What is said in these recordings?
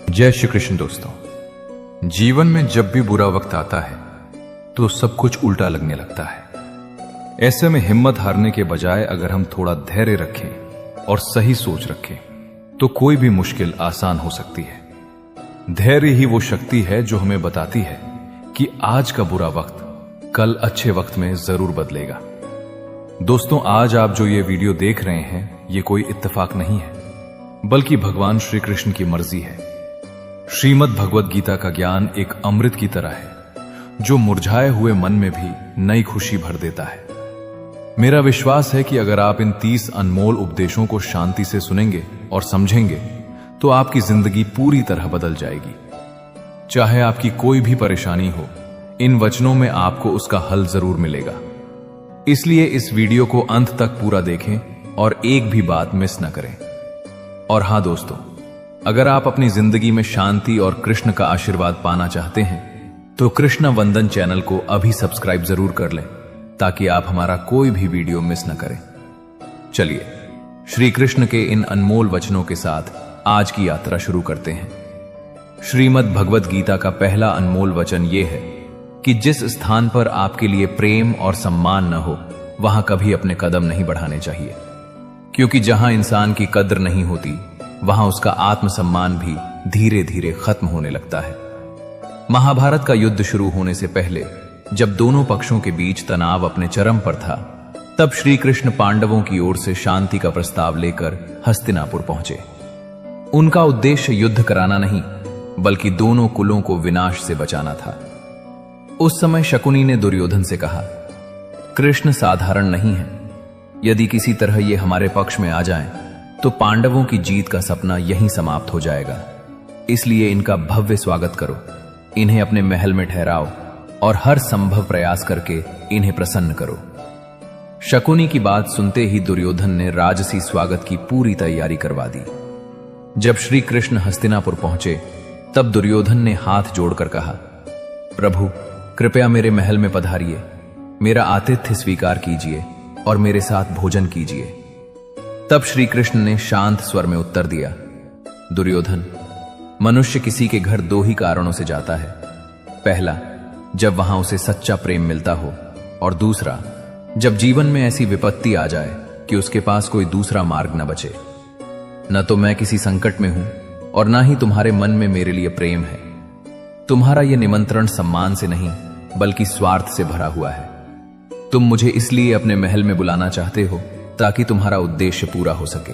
जय श्री कृष्ण दोस्तों। जीवन में जब भी बुरा वक्त आता है तो सब कुछ उल्टा लगने लगता है। ऐसे में हिम्मत हारने के बजाय अगर हम थोड़ा धैर्य रखें और सही सोच रखें तो कोई भी मुश्किल आसान हो सकती है। धैर्य ही वो शक्ति है जो हमें बताती है कि आज का बुरा वक्त कल अच्छे वक्त में जरूर बदलेगा। दोस्तों, आज आप जो ये वीडियो देख रहे हैं ये कोई इत्तेफाक नहीं है, बल्कि भगवान श्री कृष्ण की मर्जी है। श्रीमद् भगवद गीता का ज्ञान एक अमृत की तरह है जो मुरझाए हुए मन में भी नई खुशी भर देता है। मेरा विश्वास है कि अगर आप इन 30 अनमोल उपदेशों को शांति से सुनेंगे और समझेंगे तो आपकी जिंदगी पूरी तरह बदल जाएगी। चाहे आपकी कोई भी परेशानी हो, इन वचनों में आपको उसका हल जरूर मिलेगा। इसलिए इस वीडियो को अंत तक पूरा देखें और एक भी बात मिस न करें। और हां दोस्तों, अगर आप अपनी जिंदगी में शांति और कृष्ण का आशीर्वाद पाना चाहते हैं तो कृष्ण वंदन चैनल को अभी सब्सक्राइब जरूर कर लें ताकि आप हमारा कोई भी वीडियो मिस न करें। चलिए श्री कृष्ण के इन अनमोल वचनों के साथ आज की यात्रा शुरू करते हैं। श्रीमद् भगवद गीता का पहला अनमोल वचन यह है कि जिस स्थान पर आपके लिए प्रेम और सम्मान न हो वहां कभी अपने कदम नहीं बढ़ाने चाहिए, क्योंकि जहां इंसान की कद्र नहीं होती वहां उसका आत्मसम्मान भी धीरे धीरे खत्म होने लगता है। महाभारत का युद्ध शुरू होने से पहले जब दोनों पक्षों के बीच तनाव अपने चरम पर था, तब श्री कृष्ण पांडवों की ओर से शांति का प्रस्ताव लेकर हस्तिनापुर पहुंचे। उनका उद्देश्य युद्ध कराना नहीं, बल्कि दोनों कुलों को विनाश से बचाना था। उस समय शकुनी ने दुर्योधन से कहा, कृष्ण साधारण नहीं है। यदि किसी तरह ये हमारे पक्ष में आ जाएं, तो पांडवों की जीत का सपना यहीं समाप्त हो जाएगा। इसलिए इनका भव्य स्वागत करो, इन्हें अपने महल में ठहराओ और हर संभव प्रयास करके इन्हें प्रसन्न करो। शकुनी की बात सुनते ही दुर्योधन ने राजसी स्वागत की पूरी तैयारी करवा दी। जब श्री कृष्ण हस्तिनापुर पहुंचे तब दुर्योधन ने हाथ जोड़कर कहा, प्रभु कृपया मेरे महल में पधारिए, मेरा आतिथ्य स्वीकार कीजिए और मेरे साथ भोजन कीजिए। तब श्री कृष्ण ने शांत स्वर में उत्तर दिया, दुर्योधन, मनुष्य किसी के घर दो ही कारणों से जाता है। पहला, जब वहां उसे सच्चा प्रेम मिलता हो, और दूसरा, जब जीवन में ऐसी विपत्ति आ जाए कि उसके पास कोई दूसरा मार्ग न बचे। न तो मैं किसी संकट में हूं और न ही तुम्हारे मन में मेरे लिए प्रेम है। तुम्हारा यह निमंत्रण सम्मान से नहीं बल्कि स्वार्थ से भरा हुआ है। तुम मुझे इसलिए अपने महल में बुलाना चाहते हो ताकि तुम्हारा उद्देश्य पूरा हो सके।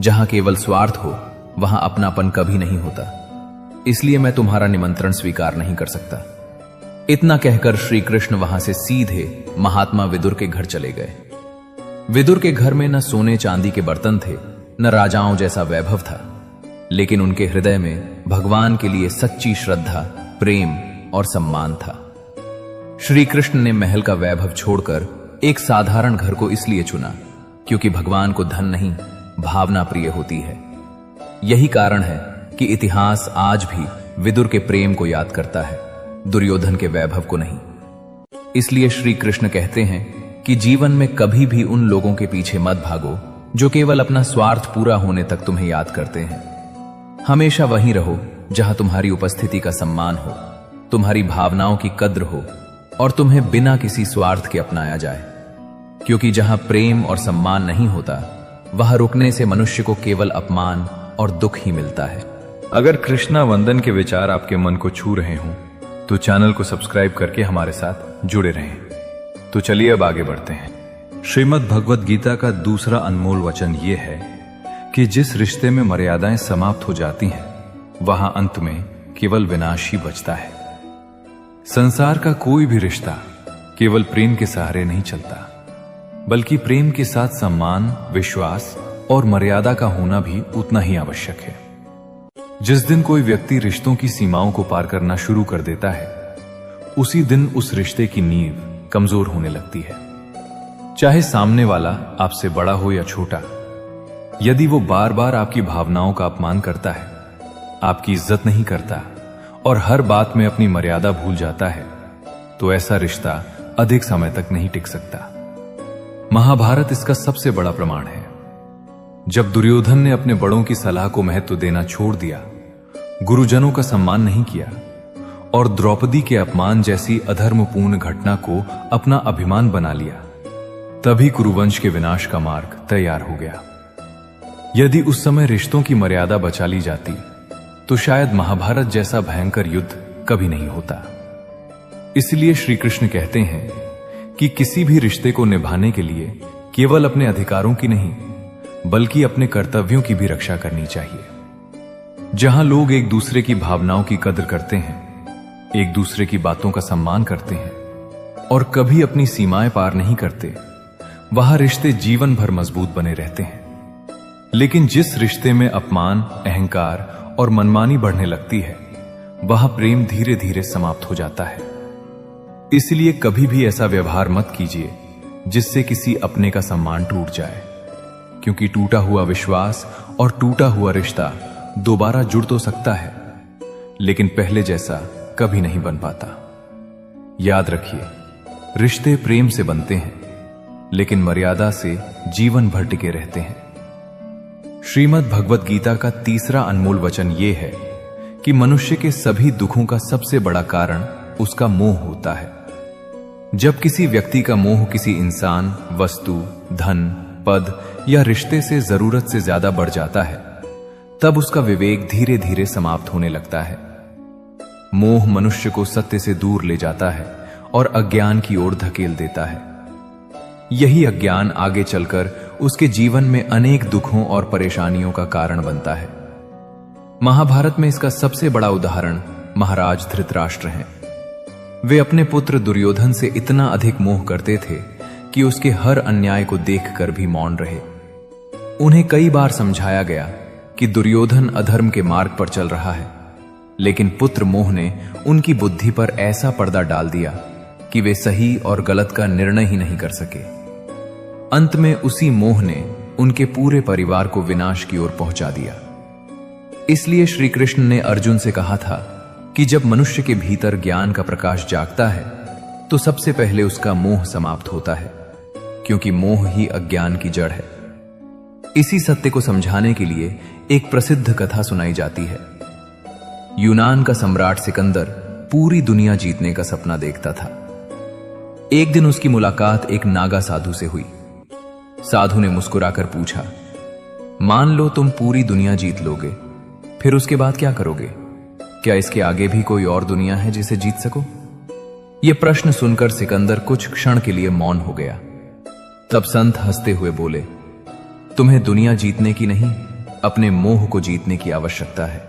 जहां केवल स्वार्थ हो वहां अपनापन कभी नहीं होता, इसलिए मैं तुम्हारा निमंत्रण स्वीकार नहीं कर सकता। इतना कहकर श्री कृष्ण वहां से सीधे महात्मा विदुर के घर चले गए। विदुर के घर में न सोने चांदी के बर्तन थे, न राजाओं जैसा वैभव था, लेकिन उनके हृदय में भगवान के लिए सच्ची श्रद्धा, प्रेम और सम्मान था। श्री कृष्ण ने महल का वैभव छोड़कर एक साधारण घर को इसलिए चुना क्योंकि भगवान को धन नहीं, भावना प्रिय होती है। यही कारण है कि इतिहास आज भी विदुर के प्रेम को याद करता है, दुर्योधन के वैभव को नहीं। इसलिए श्री कृष्ण कहते हैं कि जीवन में कभी भी उन लोगों के पीछे मत भागो जो केवल अपना स्वार्थ पूरा होने तक तुम्हें याद करते हैं। हमेशा वहीं रहो जहां तुम्हारी उपस्थिति का सम्मान हो, तुम्हारी भावनाओं की कद्र हो और तुम्हें बिना किसी स्वार्थ के अपनाया जाए, क्योंकि जहां प्रेम और सम्मान नहीं होता वहां रुकने से मनुष्य को केवल अपमान और दुख ही मिलता है। अगर कृष्णा वंदन के विचार आपके मन को छू रहे हों तो चैनल को सब्सक्राइब करके हमारे साथ जुड़े रहें। तो चलिए अब आगे बढ़ते हैं। श्रीमद् भगवद गीता का दूसरा अनमोल वचन यह है कि जिस रिश्ते में मर्यादाएं समाप्त हो जाती हैं वहां अंत में केवल विनाश ही बचता है। संसार का कोई भी रिश्ता केवल प्रेम के सहारे नहीं चलता, बल्कि प्रेम के साथ सम्मान, विश्वास और मर्यादा का होना भी उतना ही आवश्यक है। जिस दिन कोई व्यक्ति रिश्तों की सीमाओं को पार करना शुरू कर देता है, उसी दिन उस रिश्ते की नींव कमजोर होने लगती है। चाहे सामने वाला आपसे बड़ा हो या छोटा, यदि वो बार बार आपकी भावनाओं का अपमान करता है, आपकी इज्जत नहीं करता और हर बात में अपनी मर्यादा भूल जाता है, तो ऐसा रिश्ता अधिक समय तक नहीं टिक सकता। महाभारत इसका सबसे बड़ा प्रमाण है। जब दुर्योधन ने अपने बड़ों की सलाह को महत्व देना छोड़ दिया गुरुजनों का सम्मान नहीं किया और द्रौपदी के अपमान जैसी अधर्मपूर्ण घटना को अपना अभिमान बना लिया, तभी कुरुवंश के विनाश का मार्ग तैयार हो गया। यदि उस समय रिश्तों की मर्यादा बचा ली जाती तो शायद महाभारत जैसा भयंकर युद्ध कभी नहीं होता। इसलिए श्री कृष्ण कहते हैं कि किसी भी रिश्ते को निभाने के लिए केवल अपने अधिकारों की नहीं बल्कि अपने कर्तव्यों की भी रक्षा करनी चाहिए। जहां लोग एक दूसरे की भावनाओं की कदर करते हैं, एक दूसरे की बातों का सम्मान करते हैं और कभी अपनी सीमाएं पार नहीं करते, वहां रिश्ते जीवन भर मजबूत बने रहते हैं। लेकिन जिस रिश्ते में अपमान, अहंकार और मनमानी बढ़ने लगती है, वहां प्रेम धीरे धीरे समाप्त हो जाता है। इसलिए कभी भी ऐसा व्यवहार मत कीजिए जिससे किसी अपने का सम्मान टूट जाए, क्योंकि टूटा हुआ विश्वास और टूटा हुआ रिश्ता दोबारा जुड़ तो सकता है, लेकिन पहले जैसा कभी नहीं बन पाता। याद रखिए, रिश्ते प्रेम से बनते हैं, लेकिन मर्यादा से जीवन भर टिके रहते हैं। श्रीमद् भगवत गीता का तीसरा अनमोल वचन यह है कि मनुष्य के सभी दुखों का सबसे बड़ा कारण उसका मोह होता है। जब किसी व्यक्ति का मोह किसी इंसान, वस्तु, धन, पद या रिश्ते से जरूरत से ज्यादा बढ़ जाता है, तब उसका विवेक धीरे धीरे समाप्त होने लगता है। मोह मनुष्य को सत्य से दूर ले जाता है और अज्ञान की ओर धकेल देता है। यही अज्ञान आगे चलकर उसके जीवन में अनेक दुखों और परेशानियों का कारण बनता है। महाभारत में इसका सबसे बड़ा उदाहरण महाराज धृतराष्ट्र हैं। वे अपने पुत्र दुर्योधन से इतना अधिक मोह करते थे कि उसके हर अन्याय को देखकर भी मौन रहे। उन्हें कई बार समझाया गया कि दुर्योधन अधर्म के मार्ग पर चल रहा है, लेकिन पुत्र मोह ने उनकी बुद्धि पर ऐसा पर्दा डाल दिया कि वे सही और गलत का निर्णय ही नहीं कर सके। अंत में उसी मोह ने उनके पूरे परिवार को विनाश की ओर पहुंचा दिया। इसलिए श्री कृष्ण ने अर्जुन से कहा था कि जब मनुष्य के भीतर ज्ञान का प्रकाश जागता है तो सबसे पहले उसका मोह समाप्त होता है, क्योंकि मोह ही अज्ञान की जड़ है। इसी सत्य को समझाने के लिए एक प्रसिद्ध कथा सुनाई जाती है। यूनान का सम्राट सिकंदर पूरी दुनिया जीतने का सपना देखता था। एक दिन उसकी मुलाकात एक नागा साधु से हुई। साधु ने मुस्कुराकर पूछा, मान लो तुम पूरी दुनिया जीत लोगे, फिर उसके बाद क्या करोगे? क्या इसके आगे भी कोई और दुनिया है जिसे जीत सको? यह प्रश्न सुनकर सिकंदर कुछ क्षण के लिए मौन हो गया। तब संत हंसते हुए बोले, तुम्हें दुनिया जीतने की नहीं, अपने मोह को जीतने की आवश्यकता है,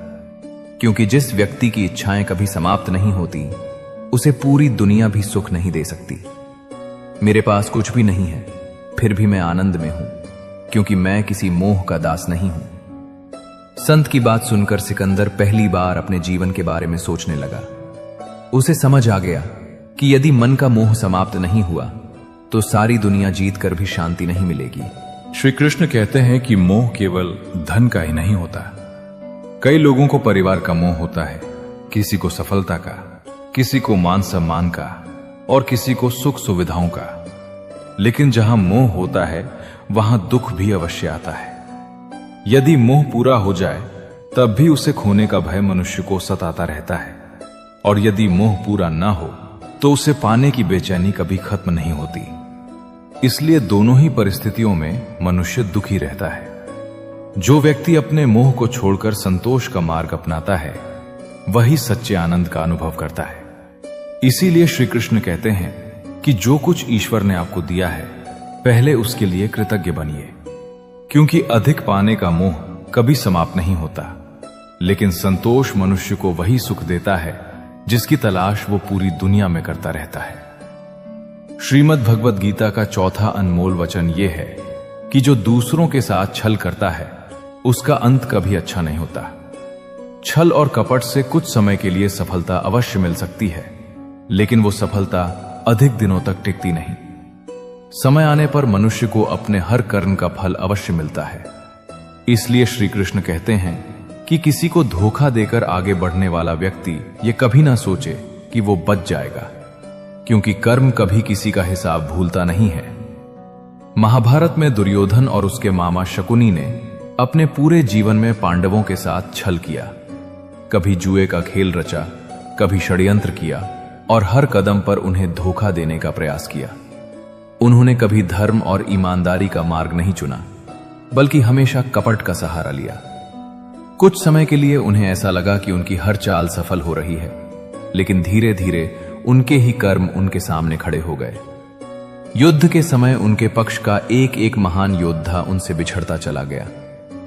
क्योंकि जिस व्यक्ति की इच्छाएं कभी समाप्त नहीं होती, उसे पूरी दुनिया भी सुख नहीं दे सकती। मेरे पास कुछ भी नहीं है, फिर भी मैं आनंद में हूं, क्योंकि मैं किसी मोह का दास नहीं हूं। संत की बात सुनकर सिकंदर पहली बार अपने जीवन के बारे में सोचने लगा। उसे समझ आ गया कि यदि मन का मोह समाप्त नहीं हुआ तो सारी दुनिया जीत कर भी शांति नहीं मिलेगी। श्री कृष्ण कहते हैं कि मोह केवल धन का ही नहीं होता। कई लोगों को परिवार का मोह होता है, किसी को सफलता का, किसी को मान सम्मान का और किसी को सुख सुविधाओं का। लेकिन जहां मोह होता है वहां दुख भी अवश्य आता है। यदि मोह पूरा हो जाए तब भी उसे खोने का भय मनुष्य को सताता रहता है, और यदि मोह पूरा ना हो तो उसे पाने की बेचैनी कभी खत्म नहीं होती। इसलिए दोनों ही परिस्थितियों में मनुष्य दुखी रहता है। जो व्यक्ति अपने मोह को छोड़कर संतोष का मार्ग अपनाता है, वही सच्चे आनंद का अनुभव करता है। इसीलिए श्री कृष्ण कहते हैं कि जो कुछ ईश्वर ने आपको दिया है, पहले उसके लिए कृतज्ञ बनिए, क्योंकि अधिक पाने का मोह कभी समाप्त नहीं होता, लेकिन संतोष मनुष्य को वही सुख देता है जिसकी तलाश वो पूरी दुनिया में करता रहता है। श्रीमद् भगवत गीता का चौथा अनमोल वचन यह है कि जो दूसरों के साथ छल करता है उसका अंत कभी अच्छा नहीं होता। छल और कपट से कुछ समय के लिए सफलता अवश्य मिल सकती है, लेकिन वो सफलता अधिक दिनों तक टिकती नहीं। समय आने पर मनुष्य को अपने हर कर्म का फल अवश्य मिलता है। इसलिए श्री कृष्ण कहते हैं कि किसी को धोखा देकर आगे बढ़ने वाला व्यक्ति ये कभी ना सोचे कि वो बच जाएगा, क्योंकि कर्म कभी किसी का हिसाब भूलता नहीं है। महाभारत में दुर्योधन और उसके मामा शकुनी ने अपने पूरे जीवन में पांडवों के साथ छल किया। कभी जुए का खेल रचा, कभी षड्यंत्र किया और हर कदम पर उन्हें धोखा देने का प्रयास किया। उन्होंने कभी धर्म और ईमानदारी का मार्ग नहीं चुना, बल्कि हमेशा कपट का सहारा लिया। कुछ समय के लिए उन्हें ऐसा लगा कि उनकी हर चाल सफल हो रही है, लेकिन धीरे धीरे उनके ही कर्म उनके सामने खड़े हो गए। युद्ध के समय उनके पक्ष का एक एक महान योद्धा उनसे बिछड़ता चला गया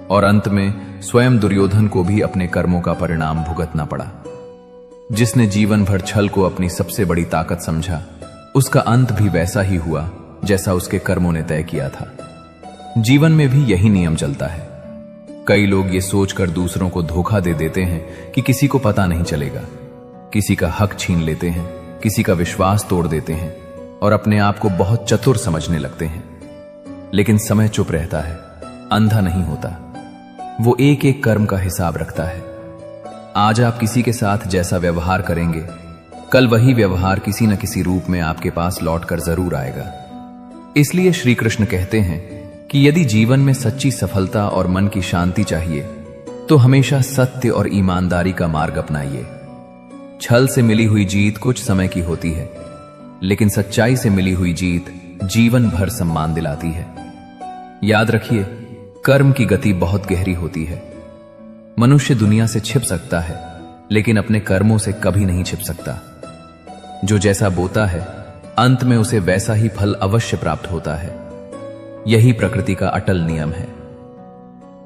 और अंत में स्वयं दुर्योधन को भी अपने कर्मों का परिणाम भुगतना पड़ा। जिसने जीवन भर छल को अपनी सबसे बड़ी ताकत समझा, उसका अंत भी वैसा ही हुआ जैसा उसके कर्मों ने तय किया था। जीवन में भी यही नियम चलता है। कई लोग ये सोचकर दूसरों को धोखा दे देते हैं कि किसी को पता नहीं चलेगा, किसी का हक छीन लेते हैं, किसी का विश्वास तोड़ देते हैं और अपने आप को बहुत चतुर समझने लगते हैं। लेकिन समय चुप रहता है, अंधा नहीं होता। वो एक एक कर्म का हिसाब रखता है। आज आप किसी के साथ जैसा व्यवहार करेंगे, कल वही व्यवहार किसी न किसी रूप में आपके पास लौटकर जरूर आएगा। इसलिए श्री कृष्ण कहते हैं कि यदि जीवन में सच्ची सफलता और मन की शांति चाहिए, तो हमेशा सत्य और ईमानदारी का मार्ग अपनाइए। छल से मिली हुई जीत कुछ समय की होती है, लेकिन सच्चाई से मिली हुई जीत जीवन भर सम्मान दिलाती है। याद रखिए, कर्म की गति बहुत गहरी होती है। मनुष्य दुनिया से छिप सकता है, लेकिन अपने कर्मों से कभी नहीं छिप सकता। जो जैसा बोता है, अंत में उसे वैसा ही फल अवश्य प्राप्त होता है। यही प्रकृति का अटल नियम है।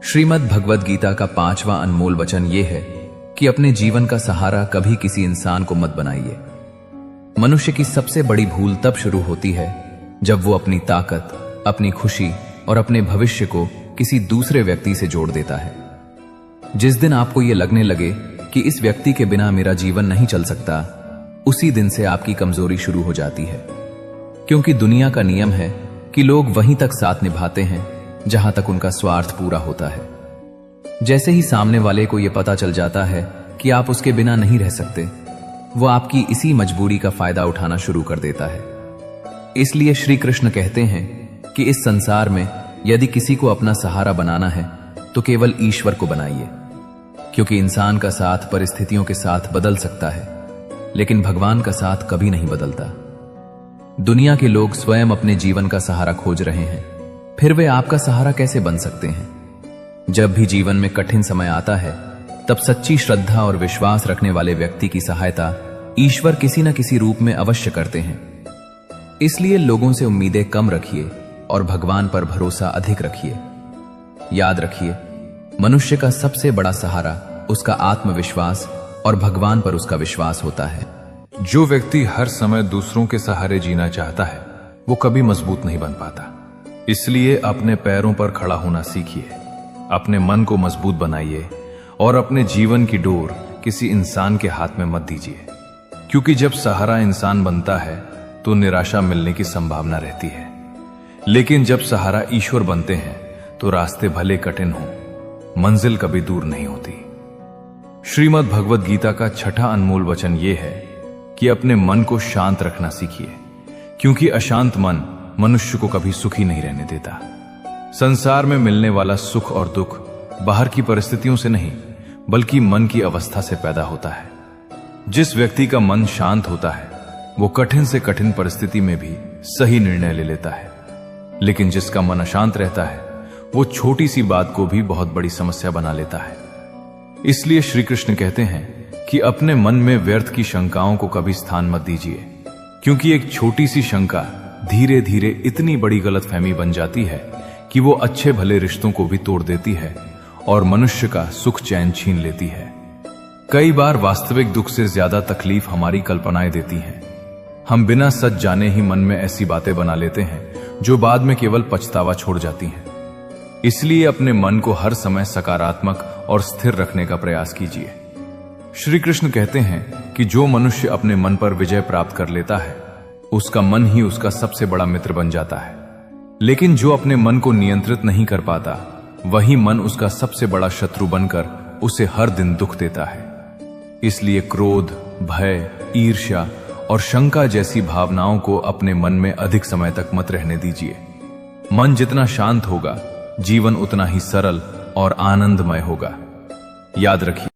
श्रीमद् भगवद गीता का 5वां अनमोल वचन यह है कि अपने जीवन का सहारा कभी किसी इंसान को मत बनाइए। मनुष्य की सबसे बड़ी भूल तब शुरू होती है जब वो अपनी ताकत, अपनी खुशी और अपने भविष्य को किसी दूसरे व्यक्ति से जोड़ देता है। जिस दिन आपको ये लगने लगे कि इस व्यक्ति के बिना मेरा जीवन नहीं चल सकता, उसी दिन से आपकी कमजोरी शुरू हो जाती है। क्योंकि दुनिया का नियम है कि लोग वहीं तक साथ निभाते हैं जहां तक उनका स्वार्थ पूरा होता है। जैसे ही सामने वाले को यह पता चल जाता है कि आप उसके बिना नहीं रह सकते, वो आपकी इसी मजबूरी का फायदा उठाना शुरू कर देता है। इसलिए श्री कृष्ण कहते हैं कि इस संसार में यदि किसी को अपना सहारा बनाना है तो केवल ईश्वर को बनाइए, क्योंकि इंसान का साथ परिस्थितियों के साथ बदल सकता है, लेकिन भगवान का साथ कभी नहीं बदलता। दुनिया के लोग स्वयं अपने जीवन का सहारा खोज रहे हैं, फिर वे आपका सहारा कैसे बन सकते हैं? जब भी जीवन में कठिन समय आता है, तब सच्ची श्रद्धा और विश्वास रखने वाले व्यक्ति की सहायता ईश्वर किसी न किसी रूप में अवश्य करते हैं। इसलिए लोगों से उम्मीदें कम रखिए और भगवान पर भरोसा अधिक रखिए। याद रखिए, मनुष्य का सबसे बड़ा सहारा उसका आत्मविश्वास और भगवान पर उसका विश्वास होता है। जो व्यक्ति हर समय दूसरों के सहारे जीना चाहता है, वो कभी मजबूत नहीं बन पाता। इसलिए अपने पैरों पर खड़ा होना सीखिए, अपने मन को मजबूत बनाइए और अपने जीवन की डोर किसी इंसान के हाथ में मत दीजिए। क्योंकि जब सहारा इंसान बनता है तो निराशा मिलने की संभावना रहती है, लेकिन जब सहारा ईश्वर बनते हैं तो रास्ते भले कठिन हो, मंजिल कभी दूर नहीं होती। श्रीमद् भगवद गीता का 6ठा अनमोल वचन यह है कि अपने मन को शांत रखना सीखिए, क्योंकि अशांत मन मनुष्य को कभी सुखी नहीं रहने देता। संसार में मिलने वाला सुख और दुख बाहर की परिस्थितियों से नहीं, बल्कि मन की अवस्था से पैदा होता है। जिस व्यक्ति का मन शांत होता है, वो कठिन से कठिन परिस्थिति में भी सही निर्णय ले लेता है, लेकिन जिसका मन अशांत रहता है, वो छोटी सी बात को भी बहुत बड़ी समस्या बना लेता है। इसलिए श्री कृष्ण कहते हैं कि अपने मन में व्यर्थ की शंकाओं को कभी स्थान मत दीजिए, क्योंकि एक छोटी सी शंका धीरे धीरे इतनी बड़ी गलतफहमी बन जाती है कि वो अच्छे भले रिश्तों को भी तोड़ देती है और मनुष्य का सुख चैन छीन लेती है। कई बार वास्तविक दुख से ज्यादा तकलीफ हमारी कल्पनाएं देती हैं। हम बिना सच जाने ही मन में ऐसी बातें बना लेते हैं जो बाद में केवल पछतावा छोड़ जाती हैं। इसलिए अपने मन को हर समय सकारात्मक और स्थिर रखने का प्रयास कीजिए। श्री कृष्ण कहते हैं कि जो मनुष्य अपने मन पर विजय प्राप्त कर लेता है, उसका मन ही उसका सबसे बड़ा मित्र बन जाता है। लेकिन जो अपने मन को नियंत्रित नहीं कर पाता, वही मन उसका सबसे बड़ा शत्रु बनकर उसे हर दिन दुख देता है। इसलिए क्रोध, भय, ईर्ष्या और शंका जैसी भावनाओं को अपने मन में अधिक समय तक मत रहने दीजिए। मन जितना शांत होगा, जीवन उतना ही सरल और आनंदमय होगा। याद रखिए।